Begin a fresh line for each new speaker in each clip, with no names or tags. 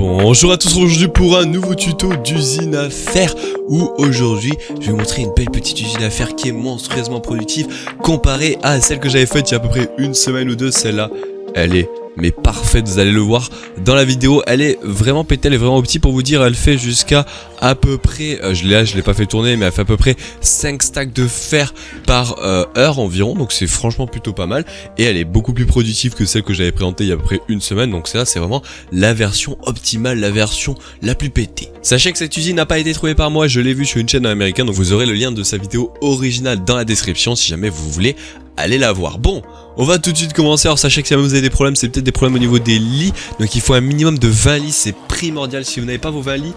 Bonjour à tous, aujourd'hui pour un nouveau tuto d'usine à fer où aujourd'hui je vais vous montrer une belle petite usine à fer qui est monstrueusement productive comparée à celle que j'avais faite il y a à peu près une semaine ou deux. Celle-là, elle est mais parfaite, vous allez le voir dans la vidéo. Elle est vraiment pétée, elle est vraiment petite pour vous dire. Elle fait jusqu'à à peu près, je l'ai pas fait tourner, mais elle fait à peu près 5 stacks de fer par heure environ, donc c'est franchement plutôt pas mal. Et elle est beaucoup plus productive que celle que j'avais présentée il y a à peu près une semaine, donc ça c'est vraiment la version optimale, la version la plus pétée. Sachez que cette usine n'a pas été trouvée par moi, je l'ai vue sur une chaîne américaine, donc vous aurez le lien de sa vidéo originale dans la description si jamais vous voulez aller la voir. Bon, on va tout de suite commencer. Alors sachez que si vous avez des problèmes, c'est peut-être des problèmes au niveau des lits, donc il faut un minimum de 20 lits, c'est primordial. Si vous n'avez pas vos 20 lits,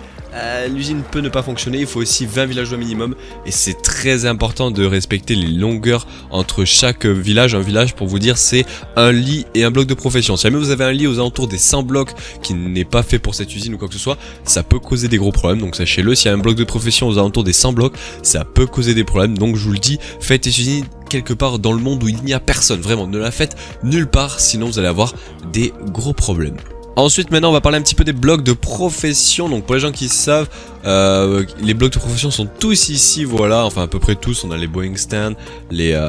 l'usine peut ne pas fonctionner. Il faut aussi 20 villageois minimum et c'est très important de respecter les longueurs entre chaque village. Un village, pour vous dire, c'est un lit et un bloc de profession. Si jamais vous avez un lit aux alentours des 100 blocs qui n'est pas fait pour cette usine ou quoi que ce soit, ça peut causer des gros problèmes, donc sachez-le. S'il y a un bloc de profession aux alentours des 100 blocs, ça peut causer des problèmes, donc je vous le dis, faites cette usine quelque part dans le monde où il n'y a personne, vraiment, ne la faites nulle part, sinon vous allez avoir des gros problèmes. Ensuite, maintenant, on va parler un petit peu des blocs de profession. Donc, pour les gens qui savent, les blocs de profession sont tous ici, voilà, enfin à peu près tous. On a les Boeing Stand, les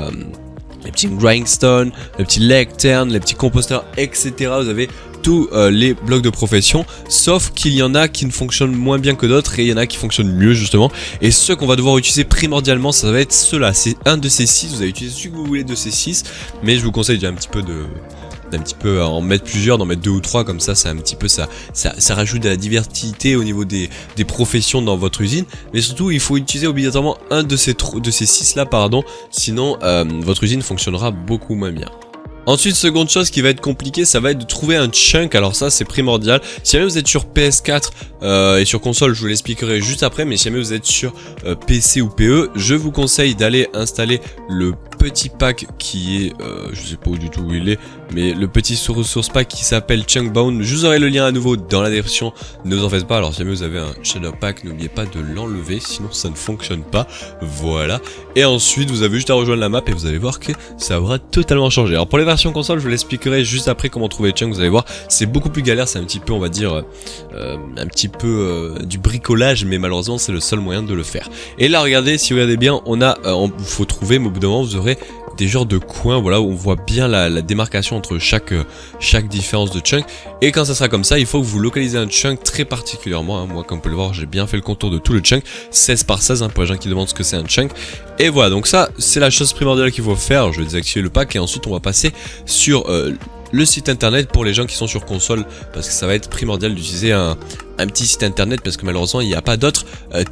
petits grindstones, les petits lecterns, les petits composteurs, etc. Vous avez tous les blocs de profession, sauf qu'il y en a qui ne fonctionnent moins bien que d'autres et il y en a qui fonctionnent mieux justement. Et ceux qu'on va devoir utiliser primordialement, ça va être ceux-là. C'est un de ces 6, vous allez utiliser celui que vous voulez de ces 6, mais je vous conseille déjà un petit peu en mettre plusieurs, d'en mettre 2 ou 3, comme ça, c'est un petit peu ça rajoute de la diversité au niveau des professions dans votre usine. Mais surtout, il faut utiliser obligatoirement un de ces 6 là, pardon, sinon votre usine fonctionnera beaucoup moins bien. Ensuite, seconde chose qui va être compliquée, ça va être de trouver un chunk. Alors ça, c'est primordial. Si jamais vous êtes sur PS4 et sur console, je vous l'expliquerai juste après. Mais si jamais vous êtes sur PC ou PE, je vous conseille d'aller installer le petit pack qui est, je sais pas du tout où il est, mais le petit resource pack qui s'appelle Chunkbound. Je vous aurai le lien à nouveau dans la description, ne vous en faites pas. Alors si jamais vous avez un shader pack, n'oubliez pas de l'enlever, sinon ça ne fonctionne pas. Voilà. Et ensuite, vous avez juste à rejoindre la map et vous allez voir que ça aura totalement changé. Alors pour les versions console, je vous l'expliquerai juste après comment trouver les chunks. Vous allez voir, c'est beaucoup plus galère, c'est un petit peu, on va dire, du bricolage, mais malheureusement c'est le seul moyen de le faire. Et là, regardez, si vous regardez bien, faut trouver, mais au bout d'un moment, vous aurez des genres de coins, voilà, où on voit bien la démarcation entre chaque différence de chunk. Et quand ça sera comme ça, il faut que vous localisez un chunk très particulièrement, hein. Moi, comme vous pouvez le voir, j'ai bien fait le contour de tout le chunk, 16 par 16, hein, pour les gens qui demandent ce que c'est un chunk. Et voilà, donc ça, c'est la chose primordiale qu'il faut faire. Je vais désactiver le pack et ensuite on va passer sur le site internet pour les gens qui sont sur console, parce que ça va être primordial d'utiliser un petit site internet, parce que malheureusement, il n'y a pas d'autres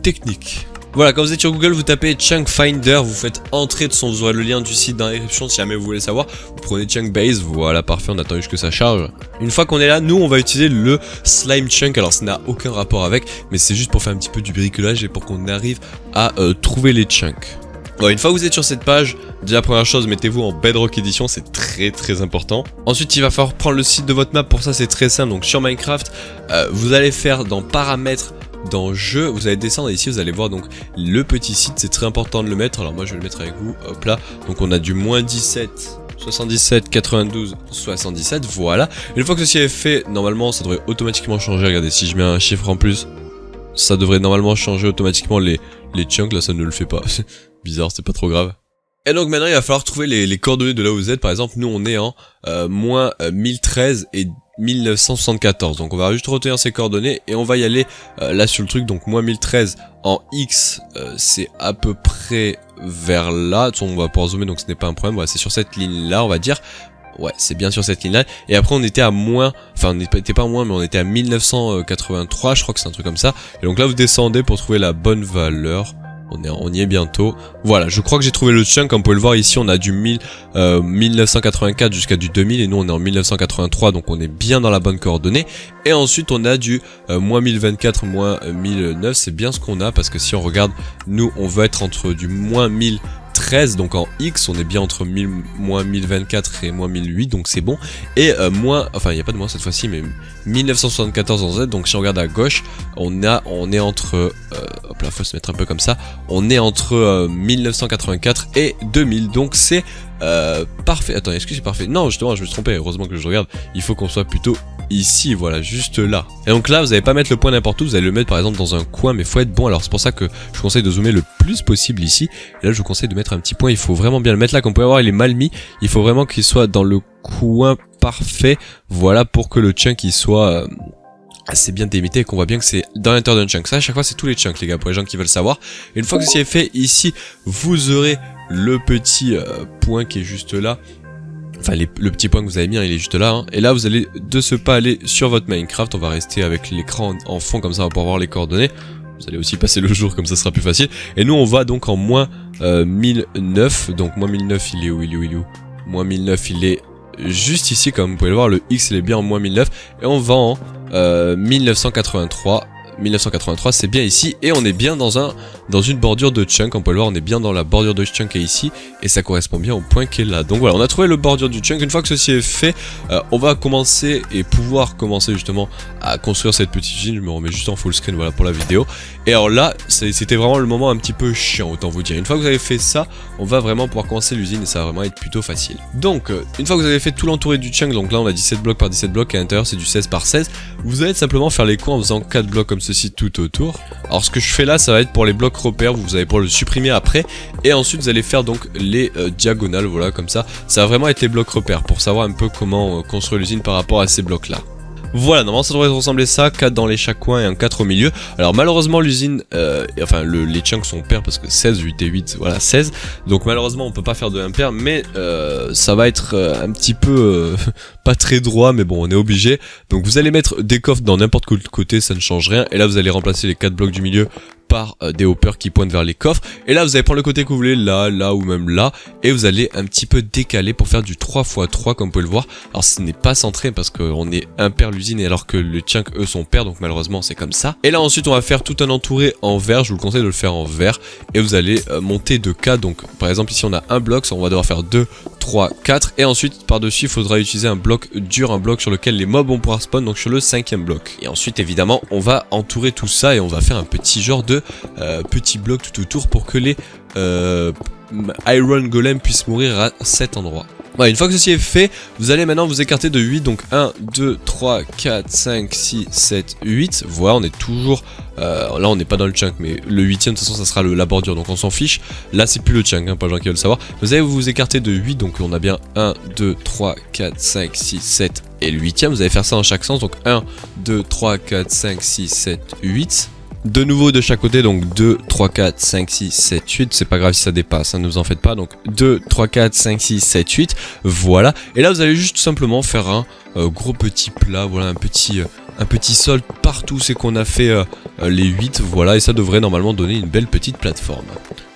techniques. Voilà, quand vous êtes sur Google, vous tapez Chunk Finder, vous faites entrer de son, vous aurez le lien du site dans la description si jamais vous voulez savoir. Vous prenez Chunk Base, voilà, parfait, on attend juste que ça charge. Une fois qu'on est là, nous on va utiliser le Slime Chunk. Alors ça n'a aucun rapport avec, mais c'est juste pour faire un petit peu du bricolage et pour qu'on arrive à trouver les chunks. Bon, une fois que vous êtes sur cette page, déjà première chose, mettez-vous en Bedrock Edition, c'est très important. Ensuite, il va falloir prendre le site de votre map, pour ça c'est très simple. Donc sur Minecraft, vous allez faire dans Paramètres, dans Jeux, vous allez descendre et ici vous allez voir donc le petit site, c'est très important de le mettre. Alors moi je vais le mettre avec vous, hop là. Donc on a du moins 17, 77, 92, 77, voilà. Et une fois que ceci est fait, normalement ça devrait automatiquement changer. Regardez, si je mets un chiffre en plus, ça devrait normalement changer automatiquement les chunks. Là ça ne le fait pas, bizarre, c'est pas trop grave. Et donc maintenant il va falloir trouver les coordonnées de là où vous êtes. Par exemple, nous on est en moins 1013 et 1974, donc on va juste retenir ces coordonnées et on va y aller là sur le truc. Donc moins 1013 en X, c'est à peu près vers là. On va pouvoir zoomer, donc ce n'est pas un problème. Voilà, c'est sur cette ligne là, on va dire. Ouais, c'est bien sur cette ligne là. Et après on était à moins, enfin on n'était pas à moins, mais on était à 1983, je crois que c'est un truc comme ça. Et donc là vous descendez pour trouver la bonne valeur. On y est bientôt. Voilà, je crois que j'ai trouvé le chunk. Comme vous pouvez le voir ici, on a du 1984 jusqu'à du 2000 et nous on est en 1983, donc on est bien dans la bonne coordonnée. Et ensuite on a du moins 1024, moins 1009, c'est bien ce qu'on a, parce que si on regarde, nous on veut être entre du moins 1013, donc en X, on est bien entre moins 1024 et moins 1008, donc c'est bon. Et enfin il n'y a pas de moins cette fois-ci, mais 1974 en Z, donc si on regarde à gauche, on est entre, hop là, faut se mettre un peu comme ça, on est entre 1984 et 2000, donc c'est parfait. Attends, est-ce que c'est parfait? Non, justement, je me suis trompé, heureusement que je regarde, il faut qu'on soit plutôt ici, voilà, juste là. Et donc là, vous n'allez pas mettre le point n'importe où, vous allez le mettre par exemple dans un coin, mais faut être bon. Alors c'est pour ça que je vous conseille de zoomer le plus possible ici. Et là, je vous conseille de mettre un petit point, il faut vraiment bien le mettre là. Comme vous pouvez voir, il est mal mis, il faut vraiment qu'il soit dans le coin parfait, voilà, pour que le chunk il soit assez bien délimité et qu'on voit bien que c'est dans l'intérieur d'un chunk. Ça à chaque fois c'est tous les chunks les gars, pour les gens qui veulent savoir. Et une fois que ceci est fait, ici vous aurez le petit point qui est juste là. Enfin le petit point que vous avez mis, hein, il est juste là, hein. Et là vous allez de ce pas aller sur votre Minecraft. On va rester avec l'écran en fond, comme ça on va pouvoir voir les coordonnées. Vous allez aussi passer le jour, comme ça sera plus facile. Et nous on va donc en moins 1009. Donc moins 1009 il est où? Moins 1009 il est juste ici, comme vous pouvez le voir, le X il est bien en moins 1009. Et on va en 1983. 1983 c'est bien ici, et on est bien dans une bordure de chunk. On peut le voir, on est bien dans la bordure de chunk qui est ici, et ça correspond bien au point qui est là. Donc voilà, on a trouvé le bordure du chunk. Une fois que ceci est fait, on va commencer et pouvoir commencer justement à construire cette petite usine. Je me remets juste en full screen, voilà, pour la vidéo. Et alors là, c'était vraiment le moment un petit peu chiant, autant vous dire. Une fois que vous avez fait ça, on va vraiment pouvoir commencer l'usine, et ça va vraiment être plutôt facile. Donc une fois que vous avez fait tout l'entouré du chunk, donc là on a 17 blocs par 17 blocs, et à l'intérieur c'est du 16 par 16, vous allez simplement faire les coins en faisant 4 blocs comme ceci tout autour. Alors ce que je fais là, ça va être pour les blocs repères, vous allez pouvoir le supprimer après, et ensuite vous allez faire donc les diagonales, voilà, comme ça. Ça va vraiment être les blocs repères pour savoir un peu comment construire l'usine par rapport à ces blocs là. Voilà, normalement ça devrait ressembler ça, 4 dans les chaque coin et un 4 au milieu. Alors malheureusement l'usine, les chunks sont pairs parce que 16, 8 et 8, voilà 16. Donc malheureusement on peut pas faire de impair, mais ça va être un petit peu pas très droit, mais bon on est obligé. Donc vous allez mettre des coffres dans n'importe quel côté, ça ne change rien. Et là vous allez remplacer les 4 blocs du milieu par des hoppers qui pointent vers les coffres. Et là vous allez prendre le côté que vous voulez, là ou même là, et vous allez un petit peu décaler pour faire du 3x3 comme vous pouvez le voir. Alors ce n'est pas centré parce qu'on est impair l'usine, et alors que les chunks eux sont pairs, donc malheureusement c'est comme ça. Et là ensuite on va faire tout un entouré en vert, je vous le conseille de le faire en vert, et vous allez monter de 4. Donc par exemple ici on a un bloc, on va devoir faire 2, 3, 4, et ensuite par dessus il faudra utiliser un bloc dur, un bloc sur lequel les mobs vont pouvoir spawn, donc sur le 5e bloc. Et ensuite évidemment on va entourer tout ça, et on va faire un petit genre de petit bloc tout autour pour que les Iron Golem puissent mourir à cet endroit. Voilà, une fois que ceci est fait, vous allez maintenant vous écarter de 8, donc 1, 2, 3, 4, 5, 6, 7, 8, voilà, on est toujours, là on n'est pas dans le chunk, mais le 8ème de toute façon ça sera la bordure, donc on s'en fiche, là c'est plus le chunk, hein, pas les gens qui veulent le savoir. Vous allez vous écarter de 8, donc on a bien 1, 2, 3, 4, 5, 6, 7 et le 8ème, vous allez faire ça dans chaque sens, donc 1, 2, 3, 4, 5, 6, 7, 8. De nouveau de chaque côté, donc 2, 3, 4, 5, 6, 7, 8, c'est pas grave si ça dépasse, hein, ne vous en faites pas, donc 2, 3, 4, 5, 6, 7, 8, voilà. Et là vous allez juste tout simplement faire un gros petit plat, voilà, un petit sol partout, c'est qu'on a fait les 8, voilà, et ça devrait normalement donner une belle petite plateforme.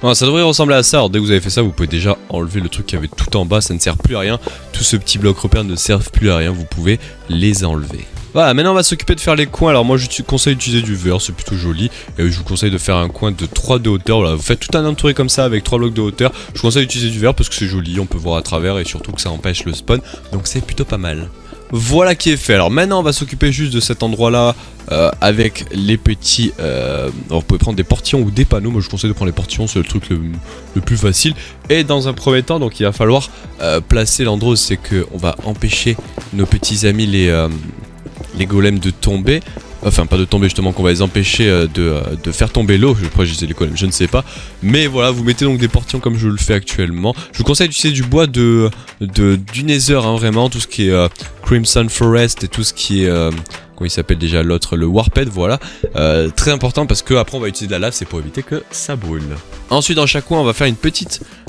Voilà, ça devrait ressembler à ça. Alors dès que vous avez fait ça, vous pouvez déjà enlever le truc qui avait tout en bas, ça ne sert plus à rien, tout ce petit bloc repère ne sert plus à rien, vous pouvez les enlever. Voilà, maintenant on va s'occuper de faire les coins. Alors moi je te conseille d'utiliser du vert, c'est plutôt joli. Et je vous conseille de faire un coin de 3 de hauteur. Voilà, vous faites tout un entouré comme ça avec 3 blocs de hauteur. Je vous conseille d'utiliser du vert parce que c'est joli, on peut voir à travers, et surtout que ça empêche le spawn. Donc c'est plutôt pas mal. Voilà qui est fait. Alors maintenant on va s'occuper juste de cet endroit là avec les petits alors vous pouvez prendre des portillons ou des panneaux. Moi je vous conseille de prendre les portillons, c'est le truc le plus facile. Et dans un premier temps donc il va falloir placer l'endroit où c'est que on va empêcher nos petits amis les golems de tomber. Enfin pas de tomber justement, qu'on va les empêcher de faire tomber l'eau. Je crois que je disais les golems, je ne sais pas. Mais voilà, vous mettez donc des portillons comme je le fais actuellement. Je vous conseille d'utiliser du bois du Nether, hein, vraiment. Tout ce qui est Crimson Forest et tout ce qui est... comment il s'appelle déjà l'autre, le Warped, voilà. Très important parce que après on va utiliser de la lave, c'est pour éviter que ça brûle. Ensuite dans chaque coin on va faire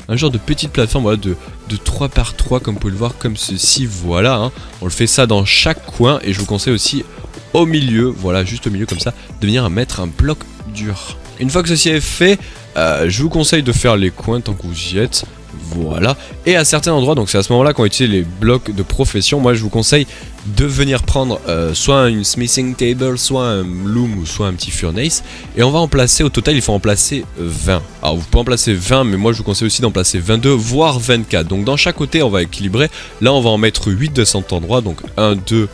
un genre de petite plateforme, voilà, de 3 par 3 comme vous pouvez le voir, comme ceci, voilà, hein. On le fait ça dans chaque coin, et je vous conseille aussi au milieu, voilà, juste au milieu comme ça, de venir mettre un bloc dur. Une fois que ceci est fait, je vous conseille de faire les coins tant que vous y êtes. Voilà, et à certains endroits, donc c'est à ce moment là qu'on utilise les blocs de profession. Moi je vous conseille de venir prendre soit une smithing table, soit un loom, ou soit un petit furnace, et on va en placer, au total il faut en placer 20. Alors vous pouvez en placer 20, mais moi je vous conseille aussi d'en placer 22 voire 24. Donc dans chaque côté on va équilibrer. Là on va en mettre 8 de cet endroit, donc 1, 2,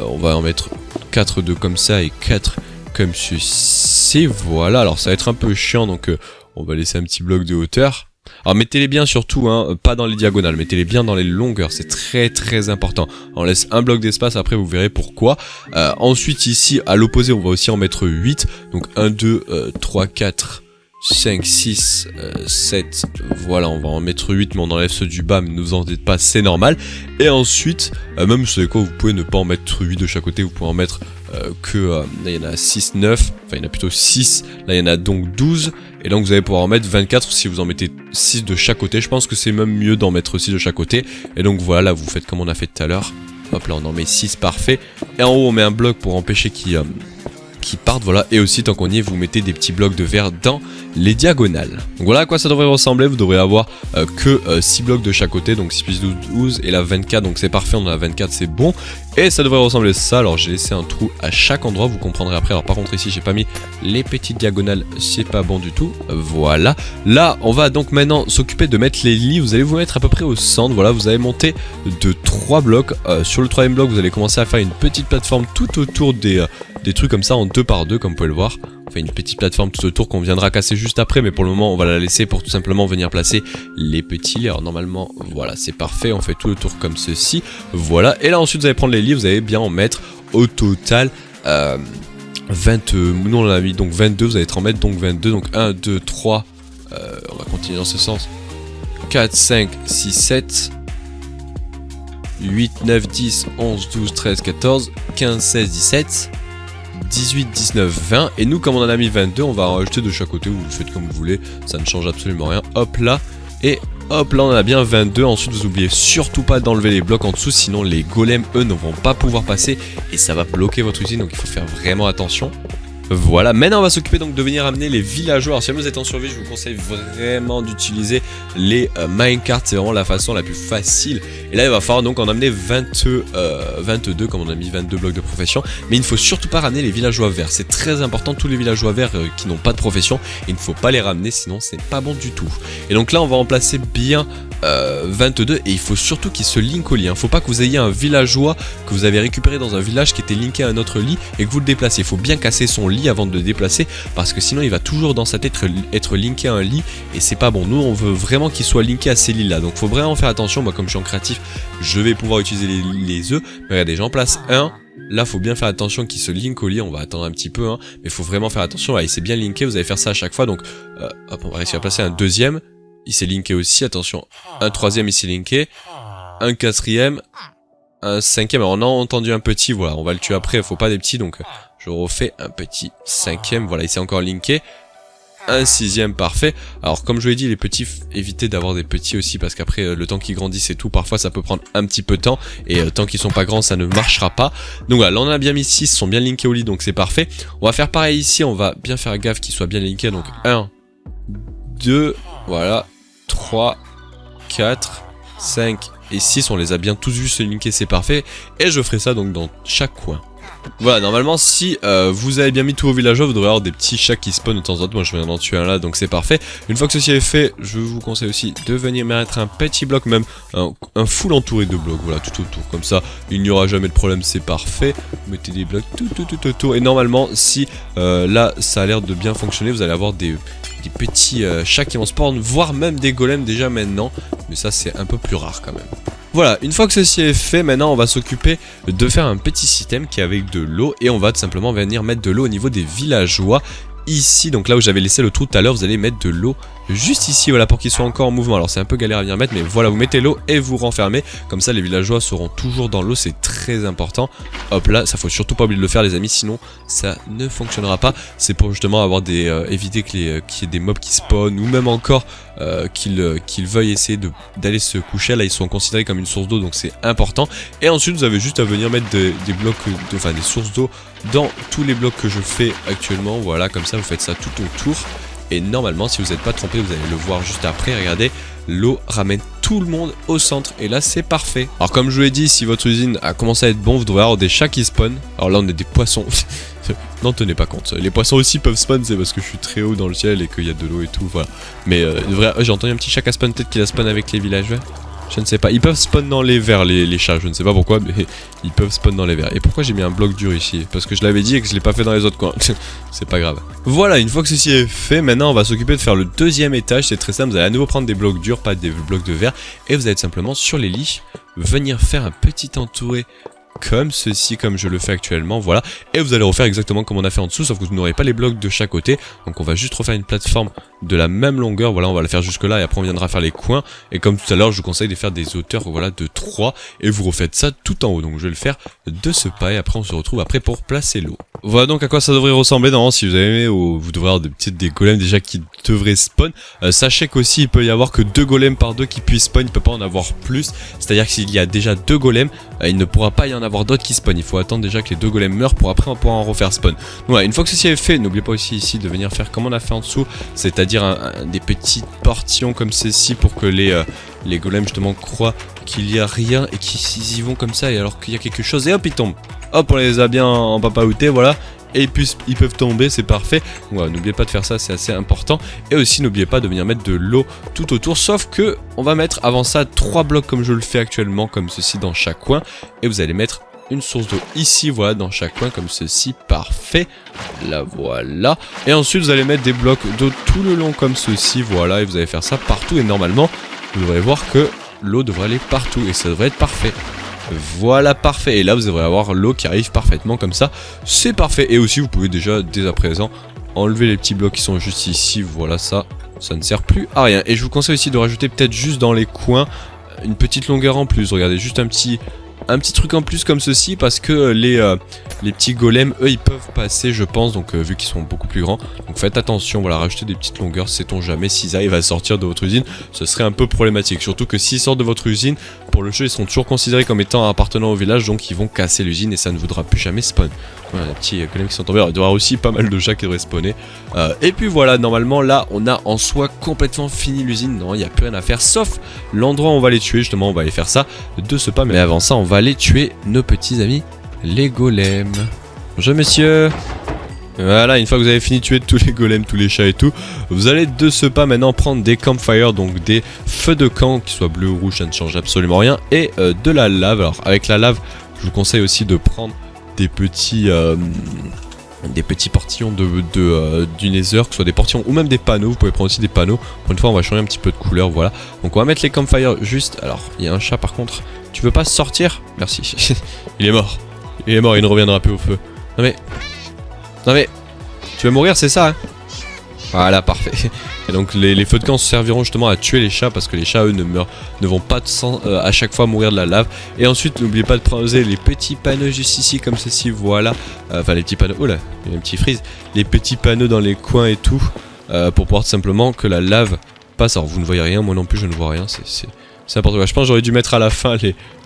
on va en mettre 4 de comme ça et 4 comme ceci. Voilà, alors ça va être un peu chiant, donc on va laisser un petit bloc de hauteur. Alors mettez-les bien surtout, hein, pas dans les diagonales, mettez-les bien dans les longueurs, c'est très important. On laisse un bloc d'espace, après vous verrez pourquoi. Ensuite ici, à l'opposé, on va aussi en mettre 8. Donc 1, 2, 3, 4... 5, 6, 7, voilà, on va en mettre 8, mais on enlève ceux du bas, mais ne vous en dites pas, c'est normal. Et ensuite, même vous savez quoi, vous pouvez ne pas en mettre 8 de chaque côté, vous pouvez en mettre là il y en a 6, 9, enfin il y en a plutôt 6, là il y en a donc 12, et donc vous allez pouvoir en mettre 24 si vous en mettez 6 de chaque côté. Je pense que c'est même mieux d'en mettre 6 de chaque côté, et donc voilà, là vous faites comme on a fait tout à l'heure. Hop là on en met 6, parfait. Et en haut on met un bloc pour empêcher qu'ils partent, voilà. Et aussi tant qu'on y est, vous mettez des petits blocs de verre dans les diagonales. Donc voilà à quoi ça devrait ressembler. Vous devrez avoir que 6 blocs de chaque côté, donc 6 plus 12, 12 et la 24, donc c'est parfait, on a la 24, c'est bon. Et ça devrait ressembler à ça. Alors j'ai laissé un trou à chaque endroit, vous comprendrez après. Alors par contre ici j'ai pas mis les petites diagonales, c'est pas bon du tout. Voilà. Là on va donc maintenant s'occuper de mettre les lits. Vous allez vous mettre à peu près au centre. Voilà, vous allez monter de 3 blocs. Sur le 3ème bloc vous allez commencer à faire une petite plateforme tout autour des trucs comme ça en 2 par 2 comme vous pouvez le voir. On fait une petite plateforme tout autour qu'on viendra casser juste après, mais pour le moment on va la laisser pour tout simplement venir placer les petits lits. Alors normalement voilà, c'est parfait, on fait tout le tour comme ceci, voilà. Et là ensuite vous allez prendre les lits, vous allez bien en mettre au total 20, nous on en a mis donc 22, vous allez en mettre donc 22, donc 1, 2, 3, on va continuer dans ce sens, 4, 5, 6, 7, 8, 9, 10, 11, 12, 13, 14, 15, 16, 17... 18, 19, 20, et nous comme on en a mis 22, on va en rajouter de chaque côté, vous faites comme vous voulez, ça ne change absolument rien, hop là, et hop là on a bien 22, ensuite vous oubliez surtout pas d'enlever les blocs en dessous, sinon les golems eux ne vont pas pouvoir passer, et ça va bloquer votre usine, donc il faut faire vraiment attention. Voilà, maintenant on va s'occuper donc de venir amener les villageois. Alors si vous êtes en survie, je vous conseille vraiment d'utiliser les minecarts, c'est vraiment la façon la plus facile. Et là il va falloir donc en amener 22 comme on a mis 22 blocs de profession. Mais il ne faut surtout pas ramener les villageois verts, c'est très important, tous les villageois verts qui n'ont pas de profession, il ne faut pas les ramener sinon c'est pas bon du tout. Et donc là on va en placer bien 22 et il faut surtout qu'ils se linkent au lit. Il ne faut pas que vous ayez un villageois que vous avez récupéré dans un village qui était linké à un autre lit et que vous le déplacez. Il faut bien casser son lit avant de le déplacer parce que sinon il va toujours dans sa tête être linké à un lit et c'est pas bon. Nous on veut vraiment qu'il soit linké à ces lits là, donc faut vraiment faire attention. Moi comme je suis en créatif je vais pouvoir utiliser les œufs, mais regardez j'en place un. Là faut bien faire attention qu'il se link au lit, on va attendre un petit peu hein, mais faut vraiment faire attention. Là il s'est bien linké, vous allez faire ça à chaque fois, donc hop, on va réussir à placer un deuxième, il s'est linké aussi, attention, un troisième il s'est linké, un quatrième, un cinquième, alors on a entendu un petit, voilà, on va le tuer après, faut pas des petits, donc je refais un petit cinquième, voilà, il s'est encore linké, un sixième, parfait. Alors comme je vous l'ai dit, les petits, évitez d'avoir des petits aussi, parce qu'après le temps qu'ils grandissent et tout, parfois ça peut prendre un petit peu de temps, et tant qu'ils sont pas grands, ça ne marchera pas. Donc voilà, là on a bien mis 6, ils sont bien linkés au lit, donc c'est parfait. On va faire pareil ici, on va bien faire gaffe qu'ils soient bien linkés, donc 1, 2, voilà, 3, 4, 5 et 6, on les a bien tous vus se linker, c'est parfait. Et je ferai ça donc dans chaque coin. Voilà, normalement si vous avez bien mis tous vos villageois, vous devrez avoir des petits chats qui spawnent de temps en temps. Moi je viens d'en tuer un là, donc c'est parfait. Une fois que ceci est fait, je vous conseille aussi de venir mettre un petit bloc, même un full entouré de blocs, voilà, tout autour, comme ça il n'y aura jamais de problème, c'est parfait. Vous mettez des blocs tout autour, et normalement si là ça a l'air de bien fonctionner, vous allez avoir des petits chats qui vont spawn, voire même des golems déjà maintenant, mais ça c'est un peu plus rare quand même. Voilà, une fois que ceci est fait, maintenant on va s'occuper de faire un petit système qui est avec de l'eau, et on va tout simplement venir mettre de l'eau au niveau des villageois. Ici, donc là où j'avais laissé le trou tout à l'heure, vous allez mettre de l'eau juste ici, voilà, pour qu'ils soient encore en mouvement. Alors c'est un peu galère à venir mettre, mais voilà, vous mettez l'eau et vous renfermez, comme ça les villageois seront toujours dans l'eau, c'est très important. Hop là, ça faut surtout pas oublier de le faire les amis, sinon ça ne fonctionnera pas. C'est pour justement avoir éviter qu'il y ait des mobs qui spawnent, ou même encore qu'ils veuillent essayer d'aller se coucher. Là ils sont considérés comme une source d'eau, donc c'est important. Et ensuite vous avez juste à venir mettre des blocs, enfin des sources d'eau dans tous les blocs que je fais actuellement. Voilà, comme ça vous faites ça tout autour. Et normalement si vous n'êtes pas trompé, vous allez le voir juste après, regardez, l'eau ramène tout le monde au centre, et là c'est parfait. Alors comme je vous l'ai dit, si votre usine a commencé à être bon, vous devrez avoir des chats qui spawnent. Alors là on a des poissons, n'en tenez pas compte, les poissons aussi peuvent spawn, c'est parce que je suis très haut dans le ciel et qu'il y a de l'eau et tout, voilà. Mais j'ai entendu un petit chat qui a spawn, peut-être qu'il a spawn avec les villageois. Je ne sais pas. Ils peuvent spawn dans les verres, les chats. Je ne sais pas pourquoi, mais ils peuvent spawn dans les verres. Et pourquoi j'ai mis un bloc dur ici? Parce que je l'avais dit et que je l'ai pas fait dans les autres coins. C'est pas grave. Voilà, une fois que ceci est fait, maintenant on va s'occuper de faire le deuxième étage. C'est très simple. Vous allez à nouveau prendre des blocs durs, pas des blocs de verre. Et vous allez simplement sur les lits venir faire un petit entouré comme ceci, comme je le fais actuellement, voilà. Et vous allez refaire exactement comme on a fait en dessous, sauf que vous n'aurez pas les blocs de chaque côté. Donc on va juste refaire une plateforme de la même longueur, voilà, on va la faire jusque là et après on viendra faire les coins. Et comme tout à l'heure, je vous conseille de faire des hauteurs, voilà, de 3 et vous refaites ça tout en haut. Donc je vais le faire de ce pas et après on se retrouve après pour placer l'eau. Voilà donc à quoi ça devrait ressembler. Normalement, si vous avez aimé, vous devrez avoir des golems déjà qui devraient spawn. Sachez qu'aussi il peut y avoir que 2 golems par 2 qui puissent spawn, il peut pas en avoir plus. C'est-à-dire que s'il y a déjà 2 golems, il ne pourra pas y en avoir d'autres qui spawn. Il faut attendre déjà que les 2 golems meurent pour après on pourra en refaire spawn. Donc voilà, une fois que ceci est fait, n'oubliez pas aussi ici de venir faire comme on a fait en dessous, c'est-à-dire des petits portillons comme ceci pour que les golems justement croient qu'il y a rien et qu'ils y vont comme ça et alors qu'il y a quelque chose et hop ils tombent. Hop on les a bien en papaouté, voilà. Et puis ils peuvent tomber, c'est parfait. Voilà, n'oubliez pas de faire ça, c'est assez important. Et aussi n'oubliez pas de venir mettre de l'eau tout autour. Sauf que on va mettre avant ça 3 blocs comme je le fais actuellement, comme ceci dans chaque coin. Et vous allez mettre une source d'eau ici, voilà, dans chaque coin comme ceci, parfait. Là voilà. Et ensuite vous allez mettre des blocs d'eau tout le long comme ceci, voilà. Et vous allez faire ça partout et normalement vous devrez voir que l'eau devrait aller partout et ça devrait être parfait. Voilà, parfait. Et là, vous devrez avoir l'eau qui arrive parfaitement comme ça. C'est parfait. Et aussi, vous pouvez déjà, dès à présent, enlever les petits blocs qui sont juste ici. Voilà, ça ne sert plus à rien. Et je vous conseille aussi de rajouter peut-être juste dans les coins une petite longueur en plus. Regardez, juste un petit truc en plus comme ceci parce que les petits golems, eux, ils peuvent passer, je pense, donc vu qu'ils sont beaucoup plus grands. Donc faites attention, voilà, rajoutez des petites longueurs, sait-on jamais s'ils arrivent à sortir de votre usine, ce serait un peu problématique. Surtout que s'ils sortent de votre usine, pour le jeu, ils sont toujours considérés comme étant appartenant au village, donc ils vont casser l'usine et ça ne voudra plus jamais spawn. Voilà, les petits golems qui sont tombés, il doit y avoir aussi pas mal de chats qui devraient spawner. Et puis voilà, normalement, là, on a en soi complètement fini l'usine, non, il n'y a plus rien à faire, sauf l'endroit où on va les tuer, justement, on va aller faire ça de ce pas, mais avant ça, on va aller tuer nos petits amis, les golems. Bonjour messieurs. Voilà, une fois que vous avez fini de tuer tous les golems, tous les chats et tout, vous allez de ce pas maintenant prendre des campfires, donc des feux de camp, qu'ils soient bleus ou rouges, ça ne change absolument rien, et de la lave. Alors avec la lave, je vous conseille aussi de prendre des petits portillons du nether, que ce soit des portillons ou même des panneaux. Vous pouvez prendre aussi des panneaux. Pour une fois, on va changer un petit peu de couleur, voilà. Donc on va mettre les campfires juste. Alors, il y a un chat par contre. Tu veux pas sortir? Merci. Il est mort. Il est mort, il ne reviendra plus au feu. Non mais... Tu vas mourir, c'est ça, hein? Voilà, parfait. Et donc les feux de camp serviront justement à tuer les chats parce que les chats, eux, ne vont pas à chaque fois mourir de la lave. Et ensuite, n'oubliez pas de prendre les petits panneaux juste ici, comme ceci, voilà. Enfin, les petits panneaux... Oh là, il y a un petit freeze. Les petits panneaux dans les coins et tout, pour pouvoir tout simplement que la lave passe. Alors, vous ne voyez rien, moi non plus, je ne vois rien, c'est n'importe quoi. Je pense que j'aurais dû mettre à la fin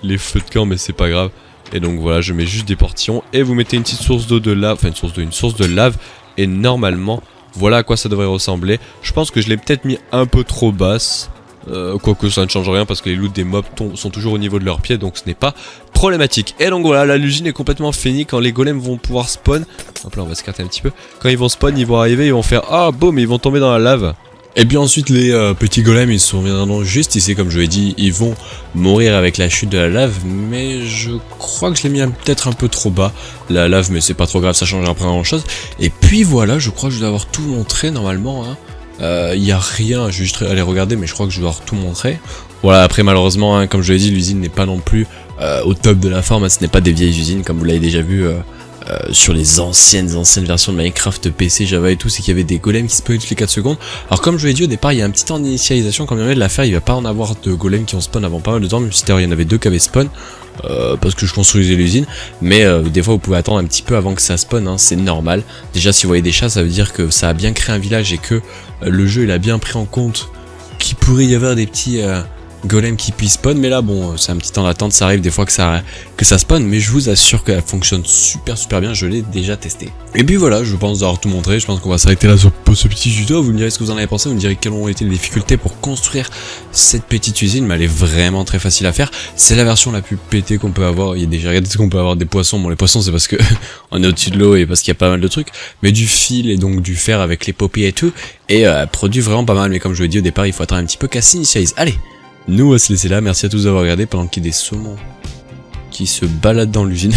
les feux de camp, mais c'est pas grave. Et donc voilà, je mets juste des portillons et vous mettez une petite source d'eau de lave, enfin une source de lave. Et normalement, voilà à quoi ça devrait ressembler. Je pense que je l'ai peut-être mis un peu trop basse. Quoique ça ne change rien parce que les loots des mobs sont toujours au niveau de leurs pieds, donc ce n'est pas problématique. Et donc voilà, l'usine est complètement finie. Quand les golems vont pouvoir spawn, hop là on va s'écarter un petit peu. Quand ils vont spawn, ils vont arriver, ils vont faire ah boum, ils vont tomber dans la lave. Et bien ensuite les petits golems ils se reviendront juste ici comme je l'ai dit, ils vont mourir avec la chute de la lave, mais je crois que je l'ai mis peut-être un peu trop bas, la lave, mais c'est pas trop grave, ça changera pas grand chose. Et puis voilà, je crois que je dois avoir tout montré normalement, hein. Y a rien, je vais juste aller regarder, mais je crois que je dois avoir tout montré. Voilà, après malheureusement, hein, comme je l'ai dit, l'usine n'est pas non plus au top de la forme, hein, ce n'est pas des vieilles usines comme vous l'avez déjà vu sur les anciennes versions de Minecraft, PC, Java et tout, c'est qu'il y avait des golems qui spawnaient toutes les 4 secondes. Alors comme je l'ai dit au départ, il y a un petit temps d'initialisation, quand il y avait de la faire, il va pas en avoir de golems qui ont spawn avant pas mal de temps, même si d'ailleurs il y en avait 2 qui avaient spawn, parce que je construisais l'usine, mais des fois vous pouvez attendre un petit peu avant que ça spawn, hein, c'est normal. Déjà si vous voyez des chats, ça veut dire que ça a bien créé un village et que le jeu il a bien pris en compte qu'il pourrait y avoir des petits... golem qui puisse spawn, mais là bon c'est un petit temps d'attente, ça arrive des fois que ça spawn, mais je vous assure qu'elle fonctionne super bien, je l'ai déjà testé. Et puis voilà, je pense avoir tout montré, je pense qu'on va s'arrêter là pour ce petit tuto. Vous me direz ce que vous en avez pensé, vous me direz quelles ont été les difficultés pour construire cette petite usine, mais elle est vraiment très facile à faire. C'est la version la plus pétée qu'on peut avoir. Il y a déjà, regardez qu'on peut avoir des poissons, bon les poissons c'est parce que on est au-dessus de l'eau et parce qu'il y a pas mal de trucs, mais du fil et donc du fer avec les poppies et tout, et elle produit vraiment pas mal, mais comme je vous l'ai dit au départ, il faut attendre un petit peu qu'elle s'initialise. Allez, Nous on va se laisser là, merci à tous d'avoir regardé pendant qu'il y a des saumons qui se baladent dans l'usine.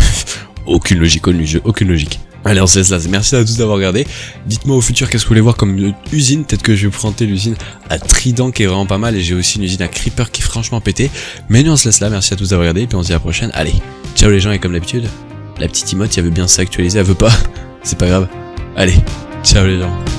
Aucune logique, aucune logique. Allez, on se laisse là, merci à tous d'avoir regardé. Dites-moi au futur qu'est-ce que vous voulez voir comme usine, peut-être que je vais vous présenter l'usine à Trident qui est vraiment pas mal, et j'ai aussi une usine à Creeper qui est franchement pété. Mais nous on se laisse là, merci à tous d'avoir regardé, et puis on se dit à la prochaine. Allez, ciao les gens, et comme d'habitude, la petite emote, elle veut bien s'actualiser, elle veut pas, c'est pas grave. Allez, ciao les gens.